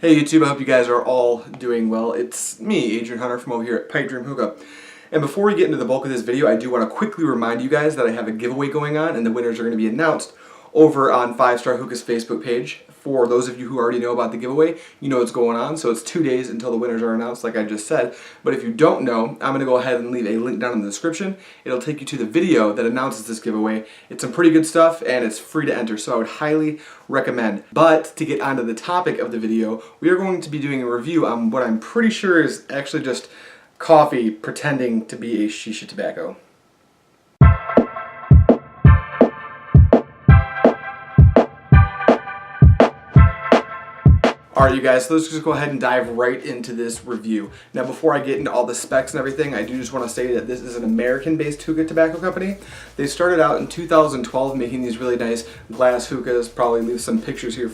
Hey YouTube, I hope you guys are all doing well. It's me, Adrian Hunter from over here at Pipedreamhookah. And before we get into the bulk of this video, I do want to quickly remind you guys that I have a giveaway going on and the winners are going to be announced over on 5-Star Hookah's Facebook page. For those of you who already know about the giveaway, you know what's going on, so it's 2 days until the winners are announced, like I just said. But if you don't know, I'm going to go ahead and leave a link down in the description. It'll take you to the video that announces this giveaway. It's some pretty good stuff, and it's free to enter, so I would highly recommend. But to get onto the topic of the video, we are going to be doing a review on what I'm pretty sure is actually just coffee pretending to be a shisha tobacco. Alright you guys, so let's just go ahead and dive right into this review. Now before I get into all the specs and everything, I do just want to say that this is an American-based hookah tobacco company. They started out in 2012 making these really nice glass hookahs. Probably leave some pictures here.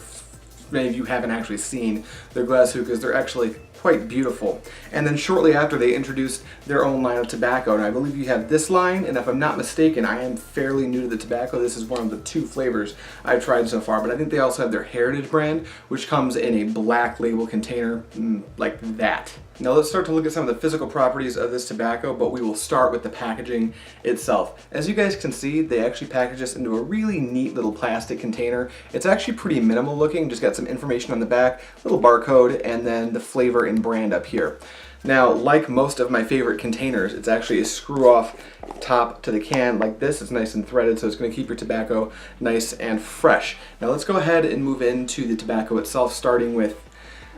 Many of you haven't actually seen their glass hookahs. They're actually quite beautiful. And then shortly after, they introduced their own line of tobacco. And I believe you have this line, and if I'm not mistaken, I am fairly new to the tobacco. This is one of the 2 flavors I've tried so far. But I think they also have their Heritage brand, which comes in a black label container like that. Now let's start to look at some of the physical properties of this tobacco, but we will start with the packaging itself. As you guys can see, they actually package this into a really neat little plastic container. It's actually pretty minimal looking, just got some information on the back, little barcode, and then the flavor and brand up here. Now, like most of my favorite containers, it's actually a screw-off top to the can like this. It's nice and threaded, so it's going to keep your tobacco nice and fresh. Now let's go ahead and move into the tobacco itself, starting with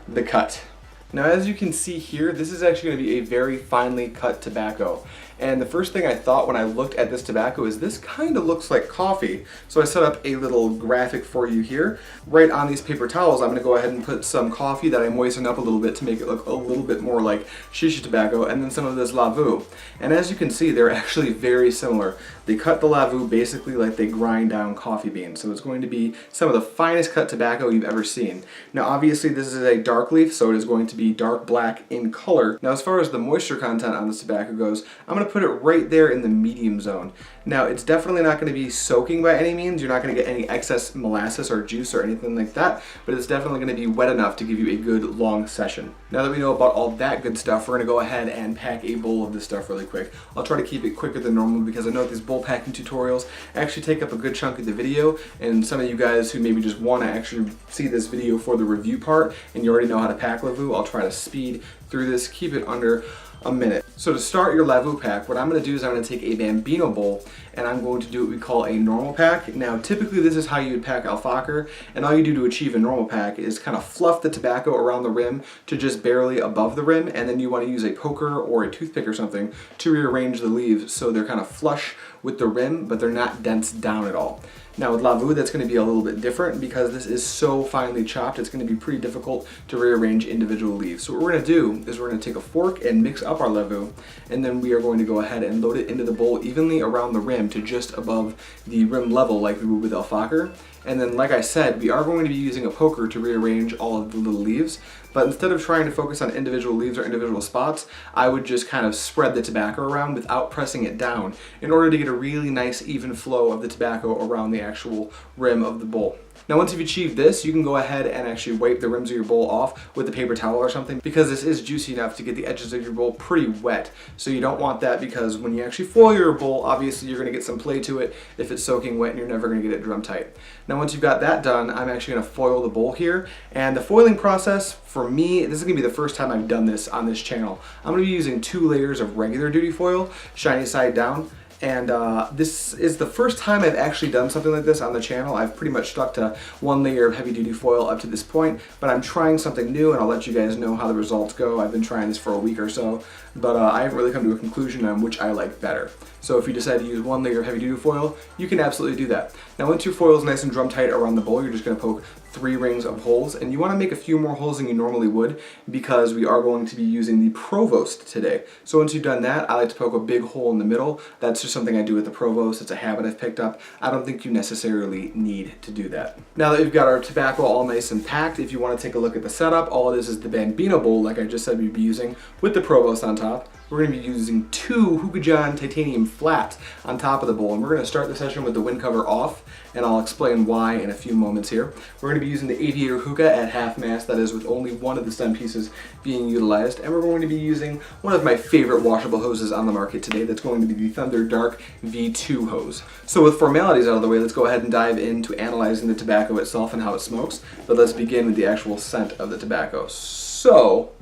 the cut. Now as you can see here, this is actually going to be a very finely cut tobacco. And the first thing I thought when I looked at this tobacco is this kind of looks like coffee. So I set up a little graphic for you here. Right on these paper towels, I'm going to go ahead and put some coffee that I moistened up a little bit to make it look a little bit more like shisha tobacco, and then some of this Lavoo. And as you can see, they're actually very similar. They cut the Lavoo basically like they grind down coffee beans. So it's going to be some of the finest cut tobacco you've ever seen. Now obviously this is a dark leaf, so it is going to be dark black in color. Now as far as the moisture content on this tobacco goes, I'm going to put it right there in the medium zone. Now it's definitely not going to be soaking by any means. You're not going to get any excess molasses or juice or anything like that, but it's definitely going to be wet enough to give you a good long session. Now that we know about all that good stuff, we're going to go ahead and pack a bowl of this stuff really quick. I'll try to keep it quicker than normal because I know these bowl packing tutorials actually take up a good chunk of the video, and some of you guys who maybe just want to actually see this video for the review part and you already know how to pack Lavoo, I'll try to speed through this, keep it under a minute. So to start your Lavoo pack, what I'm going to do is I'm going to take a Bambino bowl and I'm going to do what we call a normal pack. Now typically this is how you would pack alfalfa, and all you do to achieve a normal pack is kind of fluff the tobacco around the rim to just barely above the rim, and then you want to use a poker or a toothpick or something to rearrange the leaves so they're kind of flush with the rim but they're not dense down at all. Now with Lavoo, that's going to be a little bit different because this is so finely chopped, it's going to be pretty difficult to rearrange individual leaves. So what we're going to do is we're going to take a fork and mix up our Lavoo, and then we are going to go ahead and load it into the bowl evenly around the rim to just above the rim level like we would with alfalfa. And then like I said, we are going to be using a poker to rearrange all of the little leaves, but instead of trying to focus on individual leaves or individual spots, I would just kind of spread the tobacco around without pressing it down in order to get a really nice even flow of the tobacco around the actual rim of the bowl. Now once you've achieved this, you can go ahead and actually wipe the rims of your bowl off with a paper towel or something, because this is juicy enough to get the edges of your bowl pretty wet. So you don't want that, because when you actually foil your bowl, obviously you're going to get some play to it if it's soaking wet and you're never going to get it drum tight. Now once you've got that done, I'm actually going to foil the bowl here, and the foiling process for me, this is going to be the first time I've done this on this channel. I'm going to be using 2 layers of regular duty foil, shiny side down. And this is the first time I've actually done something like this on the channel. I've pretty much stuck to 1 layer of heavy duty foil up to this point, but I'm trying something new and I'll let you guys know how the results go. I've been trying this for a week or so, but I haven't really come to a conclusion on which I like better. So if you decide to use 1 layer of heavy duty foil, you can absolutely do that. Now once your foil is nice and drum tight around the bowl, you're just going to poke 3 rings of holes, and you want to make a few more holes than you normally would because we are going to be using the Provost today. So once you've done that, I like to poke a big hole in the middle. That's just something I do with the Provost. It's a habit I've picked up. I don't think you necessarily need to do that. Now that we've got our tobacco all nice and packed, if you want to take a look at the setup, all it is the Bambino bowl, like I just said we'd be using, with the Provost on top. we're going to be using 2 Hookah titanium flats on top of the bowl. And we're going to start the session with the wind cover off, and I'll explain why in a few moments here. We're going to be using the Aviator Hookah at half mast, that is with only one of the stem pieces being utilized. And we're going to be using one of my favorite washable hoses on the market today. That's going to be the Thunder Dark V2 hose. So with formalities out of the way, let's go ahead and dive into analyzing the tobacco itself and how it smokes. But let's begin with the actual scent of the tobacco. So,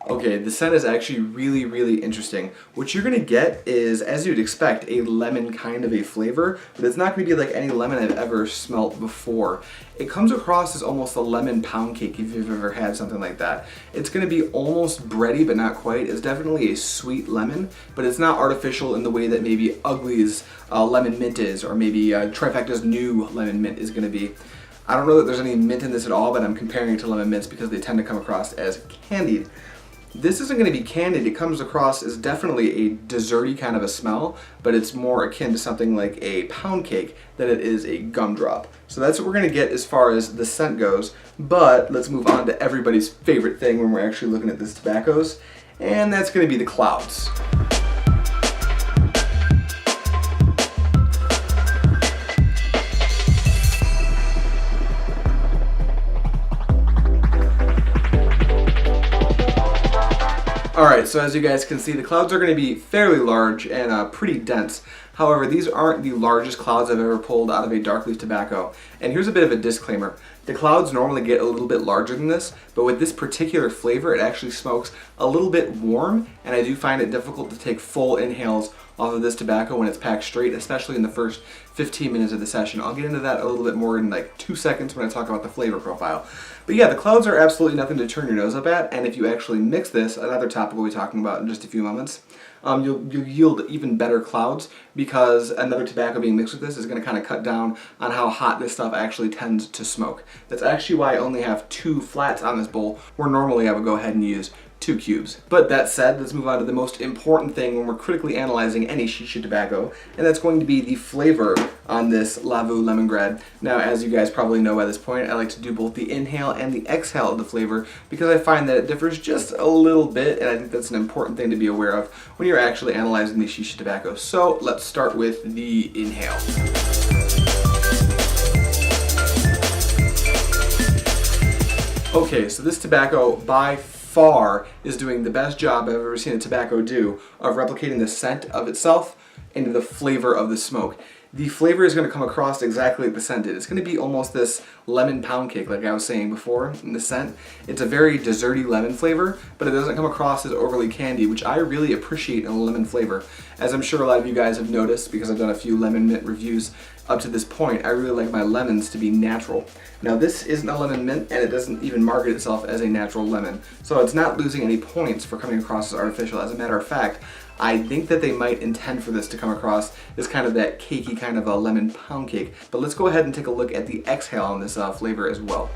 okay, the scent is actually really interesting. What you're going to get is, as you'd expect, a lemon kind of a flavor, but it's not going to be like any lemon I've ever smelt before. It comes across as almost a lemon pound cake if you've ever had something like that. It's going to be almost bready, but not quite. It's definitely a sweet lemon, but it's not artificial in the way that maybe Ugly's lemon mint is, or maybe Trifecta's new lemon mint is going to be. I don't know that there's any mint in this at all, but I'm comparing it to lemon mints because they tend to come across as candied. This isn't going to be candied. It comes across as definitely a desserty kind of a smell, but it's more akin to something like a pound cake than it is a gumdrop. So that's what we're going to get as far as the scent goes, but let's move on to everybody's favorite thing when we're actually looking at these tobaccos, and that's going to be the clouds. Alright, so as you guys can see, the clouds are going to be fairly large and pretty dense. However, these aren't the largest clouds I've ever pulled out of a dark leaf tobacco. And here's a bit of a disclaimer. The clouds normally get a little bit larger than this, but with this particular flavor, it actually smokes a little bit warm, and I do find it difficult to take full inhales off of this tobacco when it's packed straight, especially in the first 15 minutes of the session. I'll get into that a little bit more in like 2 seconds when I talk about the flavor profile. But yeah, the clouds are absolutely nothing to turn your nose up at, and if you actually mix this, another topic we'll be talking about in just a few moments, you'll yield even better clouds, because another tobacco being mixed with this is going to kind of cut down on how hot this stuff actually tends to smoke. That's actually why I only have 2 flats on this bowl, where normally I would go ahead and use 2 cubes. But that said, let's move on to the most important thing when we're critically analyzing any shisha tobacco, and that's going to be the flavor on this Lavoo Lemingrad. Now, as you guys probably know by this point, I like to do both the inhale and the exhale of the flavor because I find that it differs just a little bit, and I think that's an important thing to be aware of when you're actually analyzing these shisha tobaccos. So let's start with the inhale. Okay, so this tobacco by far is doing the best job I've ever seen a tobacco do of replicating the scent of itself into the flavor of the smoke. The flavor is going to come across exactly like the scent did. It's going to be almost this lemon pound cake, like I was saying before in the scent. It's a very desserty lemon flavor, but it doesn't come across as overly candy, which I really appreciate in a lemon flavor. As I'm sure a lot of you guys have noticed, because I've done a few lemon mint reviews up to this point, I really like my lemons to be natural. Now this isn't a lemon mint, and it doesn't even market itself as a natural lemon, so it's not losing any points for coming across as artificial. As a matter of fact, I think that they might intend for this to come across as kind of that cakey kind of a lemon pound cake. But let's go ahead and take a look at the exhale on this flavor as well.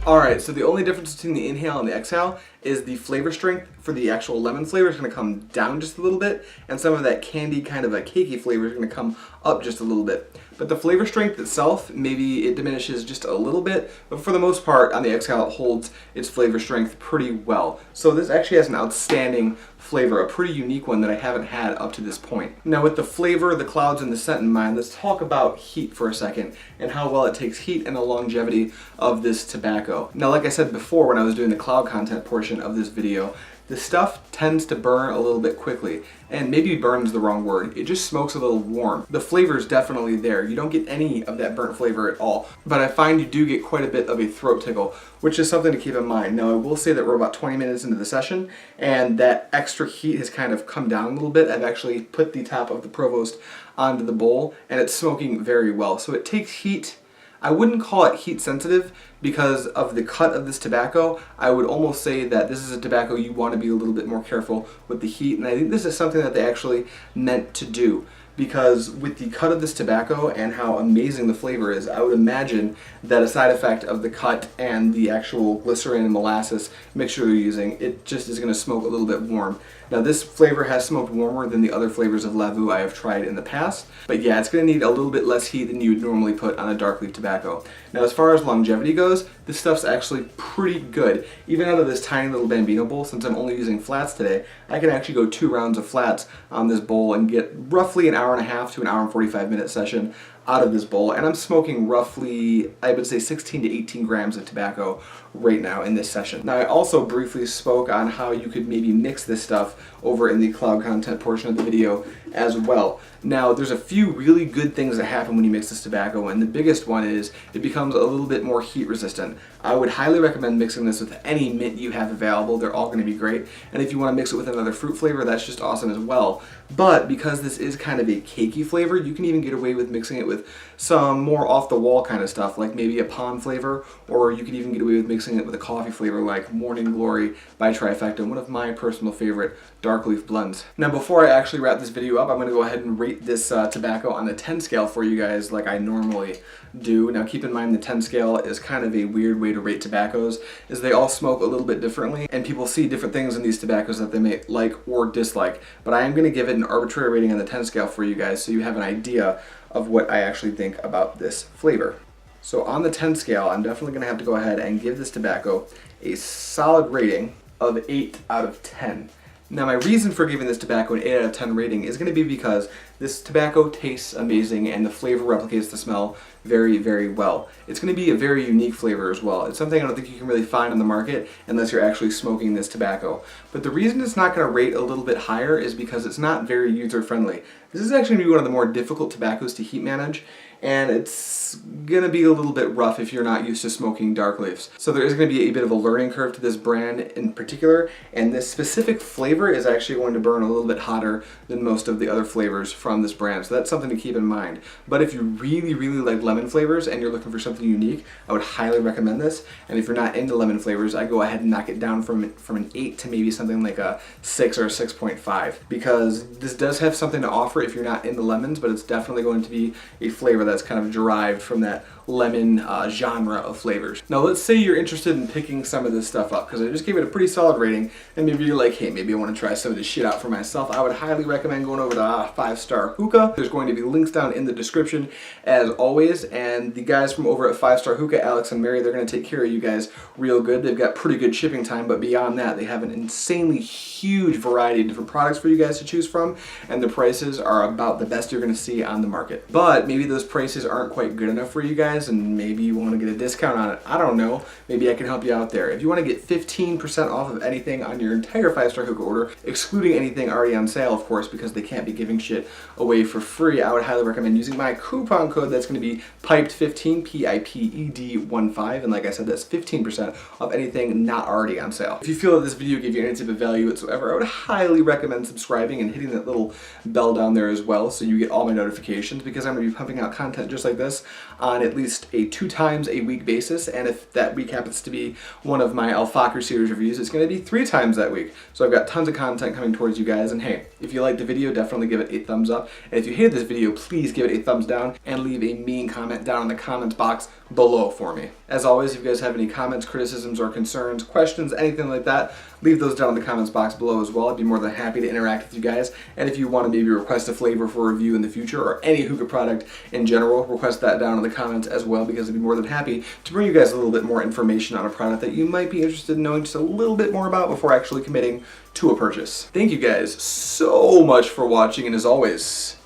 Alright, so the only difference between the inhale and the exhale is the flavor strength for the actual lemon flavor is going to come down just a little bit, and some of that candy kind of a cakey flavor is going to come up just a little bit. But the flavor strength itself, maybe it diminishes just a little bit, but for the most part on the exhale it holds its flavor strength pretty well. So this actually has an outstanding flavor, a pretty unique one that I haven't had up to this point. Now with the flavor, the clouds, and the scent in mind, let's talk about heat for a second and how well it takes heat and the longevity of this tobacco. Now like I said before when I was doing the cloud content portion of this video, the stuff tends to burn a little bit quickly, and maybe burn is the wrong word. It just smokes a little warm. The flavor is definitely there. You don't get any of that burnt flavor at all, but I find you do get quite a bit of a throat tickle, which is something to keep in mind. Now I will say that we're about 20 minutes into the session, and that extra heat has kind of come down a little bit. I've actually put the top of the Provost onto the bowl, and it's smoking very well. So it takes heat. I wouldn't call it heat sensitive because of the cut of this tobacco, I would almost say that this is a tobacco you want to be a little bit more careful with the heat, and I think this is something that they actually meant to do. Because with the cut of this tobacco and how amazing the flavor is, I would imagine that a side effect of the cut and the actual glycerin and molasses mixture they're using, it just is going to smoke a little bit warm. Now this flavor has smoked warmer than the other flavors of Lavoo I have tried in the past, but yeah, it's going to need a little bit less heat than you would normally put on a dark leaf tobacco. Now as far as longevity goes, this stuff's actually pretty good. Even out of this tiny little Bambino bowl, since I'm only using flats today, I can actually go 2 rounds of flats on this bowl and get roughly an hour and a half to an hour and 45-minute session out of this bowl, and I'm smoking roughly, I would say 16 to 18 grams of tobacco right now in this session. Now I also briefly spoke on how you could maybe mix this stuff over in the cloud content portion of the video as well. Now there's a few really good things that happen when you mix this tobacco, and the biggest one is it becomes a little bit more heat resistant. I would highly recommend mixing this with any mint you have available. They're all going to be great, and if you want to mix it with another fruit flavor, that's just awesome as well. But because this is kind of a cakey flavor, you can even get away with mixing it with some more off-the-wall kind of stuff, like maybe a palm flavor, or you could even get away with mixing it with a coffee flavor like Morning Glory by Trifecta, one of my personal favorite dark leaf blends. Now before I actually wrap this video up, I'm going to go ahead and rate this tobacco on the 10 scale for you guys like I normally do. Now keep in mind the 10 scale is kind of a weird way to rate tobaccos, as they all smoke a little bit differently, and people see different things in these tobaccos that they may like or dislike. But I am going to give it an arbitrary rating on the 10 scale for you guys so you have an idea of what I actually think about this flavor. So on the 10 scale, I'm definitely going to have to go ahead and give this tobacco a solid rating of 8 out of 10. Now my reason for giving this tobacco an 8 out of 10 rating is going to be because this tobacco tastes amazing and the flavor replicates the smell very, very well. It's going to be a very unique flavor as well. It's something I don't think you can really find on the market unless you're actually smoking this tobacco. But the reason it's not going to rate a little bit higher is because it's not very user-friendly. This is actually going to be one of the more difficult tobaccos to heat manage, and it's gonna be a little bit rough if you're not used to smoking dark leaves. So there is gonna be a bit of a learning curve to this brand in particular, and this specific flavor is actually going to burn a little bit hotter than most of the other flavors from this brand. So that's something to keep in mind. But if you really, really like lemon flavors and you're looking for something unique, I would highly recommend this. And if you're not into lemon flavors, I go ahead and knock it down from an 8 to maybe something like a 6 or a 6.5, because this does have something to offer if you're not into lemons, but it's definitely going to be a flavor that's kind of derived from that lemon genre of flavors. Now let's say you're interested in picking some of this stuff up, because I just gave it a pretty solid rating, and maybe you're like, hey, maybe I want to try some of this shit out for myself. I would highly recommend going over to 5 Star Hookah. There's going to be links down in the description as always, and the guys from over at 5 Star Hookah, Alex and Mary, they're going to take care of you guys real good. They've got pretty good shipping time, but beyond that, they have an insanely huge variety of different products for you guys to choose from, and the prices are about the best you're going to see on the market. But maybe those prices aren't quite good enough for you guys, and maybe you want to get a discount on it. I don't know. Maybe I can help you out there. If you want to get 15% off of anything on your entire 5 Star Hookah order, excluding anything already on sale, of course, because they can't be giving shit away for free, I would highly recommend using my coupon code. That's going to be PIPED15, PIPED15, and like I said, that's 15% off anything not already on sale. If you feel that this video gave you any type of value whatsoever, I would highly recommend subscribing and hitting that little bell down there as well so you get all my notifications, because I'm going to be pumping out content just like this on at least a 2 times a week basis, and if that week happens to be one of my Alfakr series reviews, it's going to be 3 times that week. So I've got tons of content coming towards you guys, and hey, if you liked the video, definitely give it a thumbs up, and if you hated this video, please give it a thumbs down and leave a mean comment down in the comments box below for me. As always, if you guys have any comments, criticisms, or concerns, questions, anything like that, leave those down in the comments box below as well. I'd be more than happy to interact with you guys, and if you want to maybe request a flavor for review in the future, or any hookah product in general, request that down in the comments as well, because I'd be more than happy to bring you guys a little bit more information on a product that you might be interested in knowing just a little bit more about before actually committing to a purchase. Thank you guys so much for watching, and as always,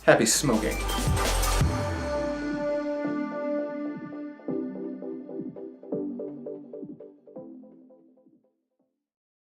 happy smoking.